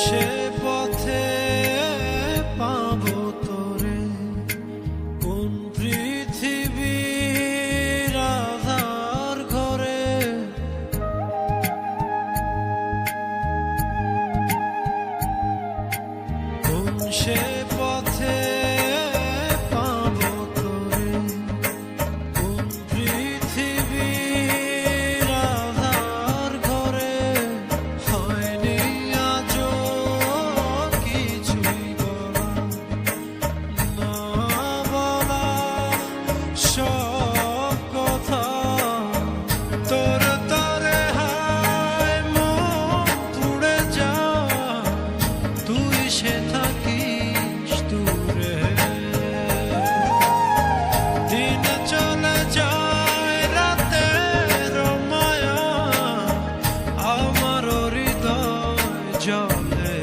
সে পথে পাবো তোরে, কোন পৃথিবীর আধার ঘরে। কোন সে পথে পাবো তোরে, কোন পৃথিবীর আধার ঘরে। হয়নি আজও কিছুই বলা, না বলা সব কথা। তোর তরে হায় মন পুড়ে যায়, তুই সে থাকিস দূরে। দিন চলে যায় রাতের মায়া, আমার হৃদয় জলে।